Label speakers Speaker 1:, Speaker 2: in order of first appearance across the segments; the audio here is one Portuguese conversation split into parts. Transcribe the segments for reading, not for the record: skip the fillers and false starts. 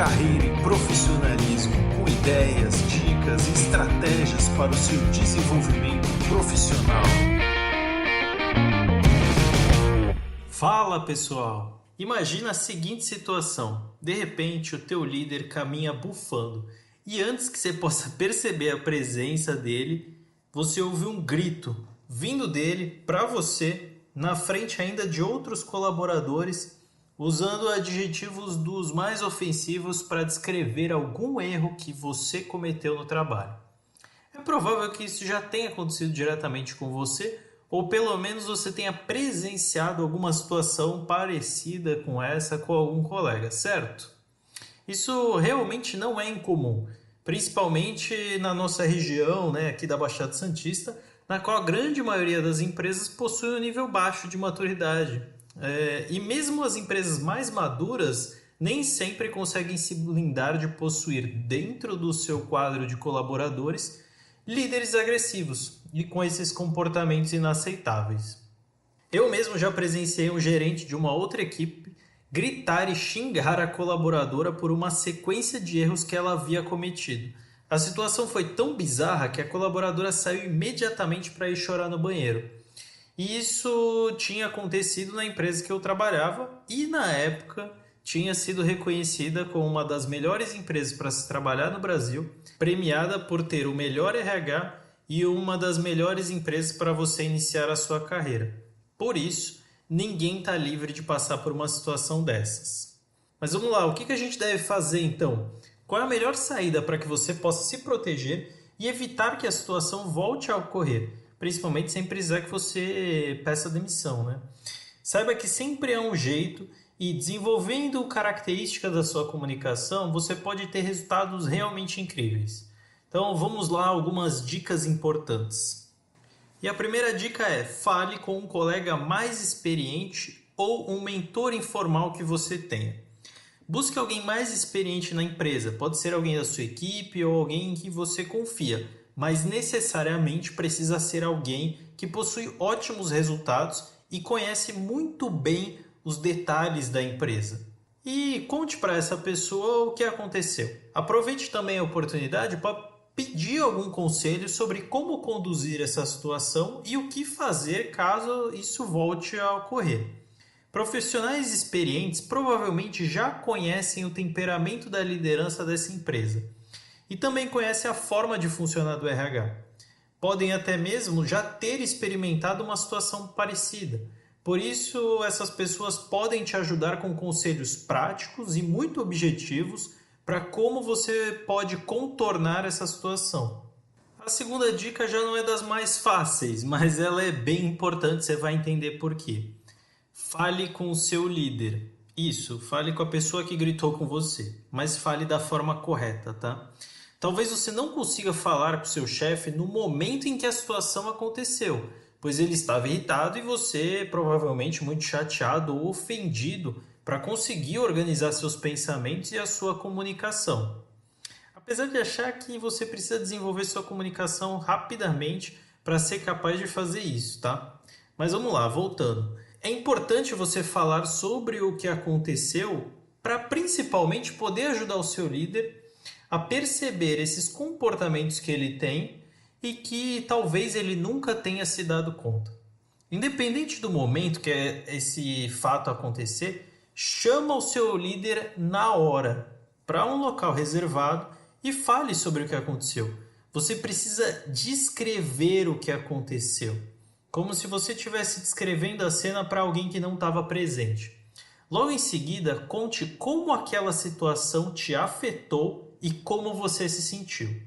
Speaker 1: carreira e profissionalismo, com ideias, dicas e estratégias para o seu desenvolvimento profissional. Fala pessoal! Imagina a seguinte situação: de repente o teu líder caminha bufando e antes que você possa perceber a presença dele, você ouve um grito vindo dele para você, na frente ainda de outros colaboradores, usando adjetivos dos mais ofensivos para descrever algum erro que você cometeu no trabalho. É provável que isso já tenha acontecido diretamente com você, ou pelo menos você tenha presenciado alguma situação parecida com essa com algum colega, certo? Isso realmente não é incomum, principalmente na nossa região, aqui da Baixada Santista, na qual a grande maioria das empresas possui um nível baixo de maturidade. E mesmo as empresas mais maduras nem sempre conseguem se blindar de possuir dentro do seu quadro de colaboradores líderes agressivos e com esses comportamentos inaceitáveis. Eu mesmo já presenciei um gerente de uma outra equipe gritar e xingar a colaboradora por uma sequência de erros que ela havia cometido. A situação foi tão bizarra que a colaboradora saiu imediatamente para ir chorar no banheiro. E isso tinha acontecido na empresa que eu trabalhava e, na época, tinha sido reconhecida como uma das melhores empresas para se trabalhar no Brasil, premiada por ter o melhor RH e uma das melhores empresas para você iniciar a sua carreira. Por isso, ninguém está livre de passar por uma situação dessas. Mas vamos lá, o que a gente deve fazer então? Qual é a melhor saída para que você possa se proteger e evitar que a situação volte a ocorrer? Principalmente sem precisar que você peça demissão, Saiba que sempre há um jeito e desenvolvendo características da sua comunicação, você pode ter resultados realmente incríveis. Então vamos lá, algumas dicas importantes. E a primeira dica é: fale com um colega mais experiente ou um mentor informal que você tenha. Busque alguém mais experiente na empresa, pode ser alguém da sua equipe ou alguém em que você confia, mas necessariamente precisa ser alguém que possui ótimos resultados e conhece muito bem os detalhes da empresa. E conte para essa pessoa o que aconteceu. Aproveite também a oportunidade para pedir algum conselho sobre como conduzir essa situação e o que fazer caso isso volte a ocorrer. Profissionais experientes provavelmente já conhecem o temperamento da liderança dessa empresa e também conhecem a forma de funcionar do RH. Podem até mesmo já ter experimentado uma situação parecida. Por isso, essas pessoas podem te ajudar com conselhos práticos e muito objetivos para como você pode contornar essa situação. A segunda dica já não é das mais fáceis, mas ela é bem importante, você vai entender por quê. Fale com o seu líder. Isso, fale com a pessoa que gritou com você, mas fale da forma correta, tá? Talvez você não consiga falar com o seu chefe no momento em que a situação aconteceu, pois ele estava irritado e você provavelmente muito chateado ou ofendido para conseguir organizar seus pensamentos e a sua comunicação. Apesar de achar que você precisa desenvolver sua comunicação rapidamente para ser capaz de fazer isso, tá? Mas vamos lá, voltando. É importante você falar sobre o que aconteceu para principalmente poder ajudar o seu líder a perceber esses comportamentos que ele tem e que talvez ele nunca tenha se dado conta. Independente do momento que esse fato acontecer, chama o seu líder na hora para um local reservado e fale sobre o que aconteceu. Você precisa descrever o que aconteceu, como se você estivesse descrevendo a cena para alguém que não estava presente. Logo em seguida, conte como aquela situação te afetou e como você se sentiu.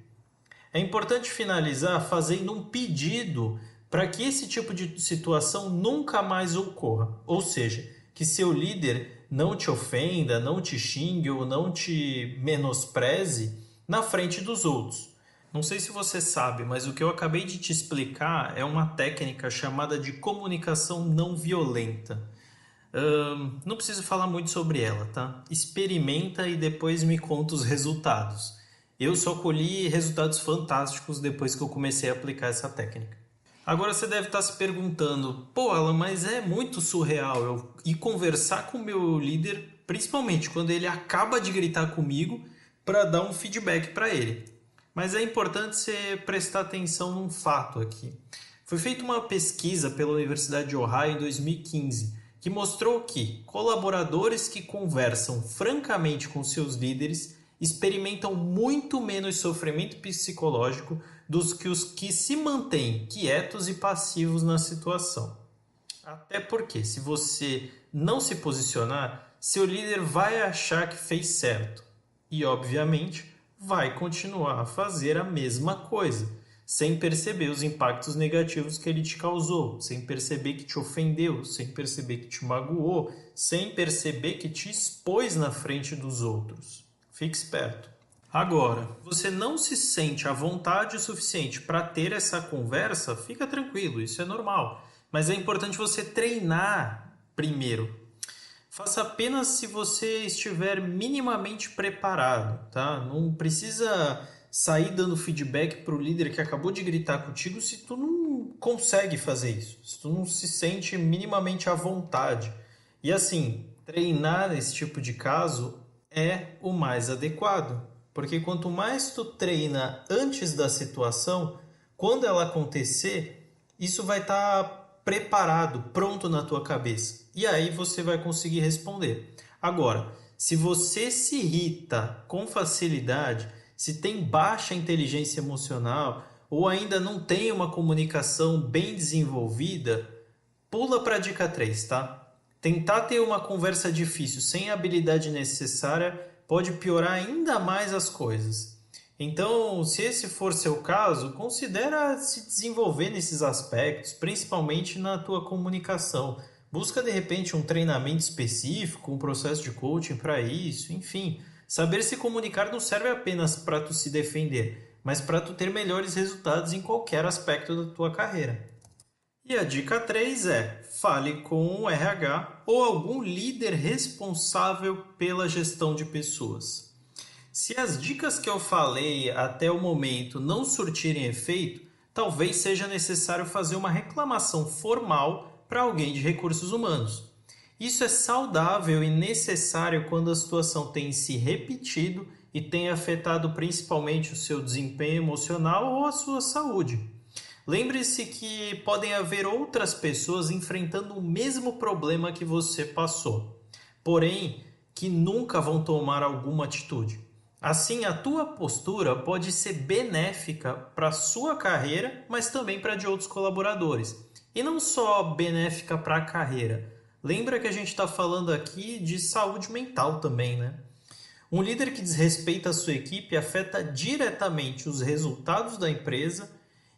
Speaker 1: É importante finalizar fazendo um pedido para que esse tipo de situação nunca mais ocorra. Ou seja, que seu líder não te ofenda, não te xingue ou não te menospreze na frente dos outros. Não sei se você sabe, mas o que eu acabei de te explicar é uma técnica chamada de comunicação não violenta. Não preciso falar muito sobre ela, tá? Experimenta e depois me conta os resultados. Eu só colhi resultados fantásticos depois que eu comecei a aplicar essa técnica. Agora você deve estar se perguntando: pô, Alan, mas é muito surreal eu ir conversar com o meu líder principalmente quando ele acaba de gritar comigo para dar um feedback para ele. Mas é importante você prestar atenção num fato aqui. Foi feita uma pesquisa pela Universidade de Ohio em 2015 que mostrou que colaboradores que conversam francamente com seus líderes experimentam muito menos sofrimento psicológico do que os que se mantêm quietos e passivos na situação. Até porque, se você não se posicionar, seu líder vai achar que fez certo e, obviamente, vai continuar a fazer a mesma coisa, sem perceber os impactos negativos que ele te causou, sem perceber que te ofendeu, sem perceber que te magoou, sem perceber que te expôs na frente dos outros. Fique esperto. Agora, você não se sente à vontade o suficiente para ter essa conversa, fica tranquilo, isso é normal. Mas é importante você treinar primeiro. Faça apenas se você estiver minimamente preparado, tá? Não precisa sair dando feedback para o líder que acabou de gritar contigo se tu não consegue fazer isso, se tu não se sente minimamente à vontade. E assim, treinar nesse tipo de caso é o mais adequado, porque quanto mais tu treina antes da situação, quando ela acontecer, isso vai estar preparado, pronto na tua cabeça. E aí você vai conseguir responder. Agora, se você se irrita com facilidade, se tem baixa inteligência emocional ou ainda não tem uma comunicação bem desenvolvida, pula para a dica 3, tá? Tentar ter uma conversa difícil sem a habilidade necessária pode piorar ainda mais as coisas. Então, se esse for seu caso, considera se desenvolver nesses aspectos, principalmente na tua comunicação. Busca, de repente, um treinamento específico, um processo de coaching para isso, enfim. Saber se comunicar não serve apenas para tu se defender, mas para tu ter melhores resultados em qualquer aspecto da tua carreira. E a dica 3 é: fale com o RH ou algum líder responsável pela gestão de pessoas. Se as dicas que eu falei até o momento não surtirem efeito, talvez seja necessário fazer uma reclamação formal para alguém de recursos humanos. Isso é saudável e necessário quando a situação tem se repetido e tem afetado principalmente o seu desempenho emocional ou a sua saúde. Lembre-se que podem haver outras pessoas enfrentando o mesmo problema que você passou, porém que nunca vão tomar alguma atitude. Assim, a tua postura pode ser benéfica para a sua carreira, mas também para a de outros colaboradores. E não só benéfica para a carreira. Lembra que a gente está falando aqui de saúde mental também, né? Um líder que desrespeita a sua equipe afeta diretamente os resultados da empresa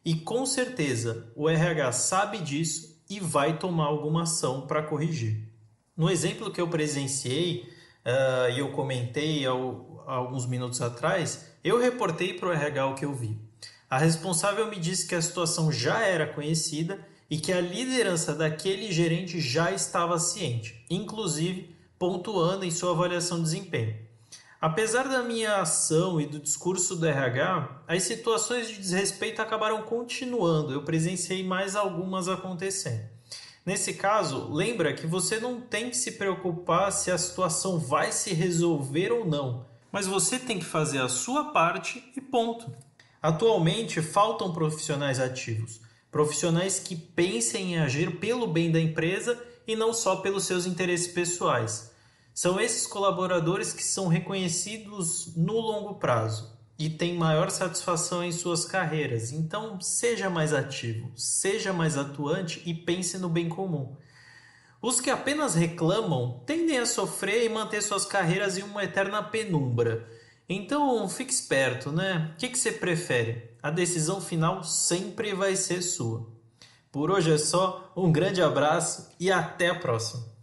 Speaker 1: e, com certeza, o RH sabe disso e vai tomar alguma ação para corrigir. No exemplo que eu presenciei e eu comentei há alguns minutos atrás, eu reportei para o RH o que eu vi. A responsável me disse que a situação já era conhecida e que a liderança daquele gerente já estava ciente, inclusive pontuando em sua avaliação de desempenho. Apesar da minha ação e do discurso do RH, as situações de desrespeito acabaram continuando, eu presenciei mais algumas acontecendo. Nesse caso, lembra que você não tem que se preocupar se a situação vai se resolver ou não, mas você tem que fazer a sua parte e ponto. Atualmente, faltam profissionais ativos. Profissionais que pensem em agir pelo bem da empresa e não só pelos seus interesses pessoais. São esses colaboradores que são reconhecidos no longo prazo e têm maior satisfação em suas carreiras. Então, seja mais ativo, seja mais atuante e pense no bem comum. Os que apenas reclamam tendem a sofrer e manter suas carreiras em uma eterna penumbra. Então, fique esperto, né? O que você prefere? A decisão final sempre vai ser sua. Por hoje é só, um grande abraço e até a próxima!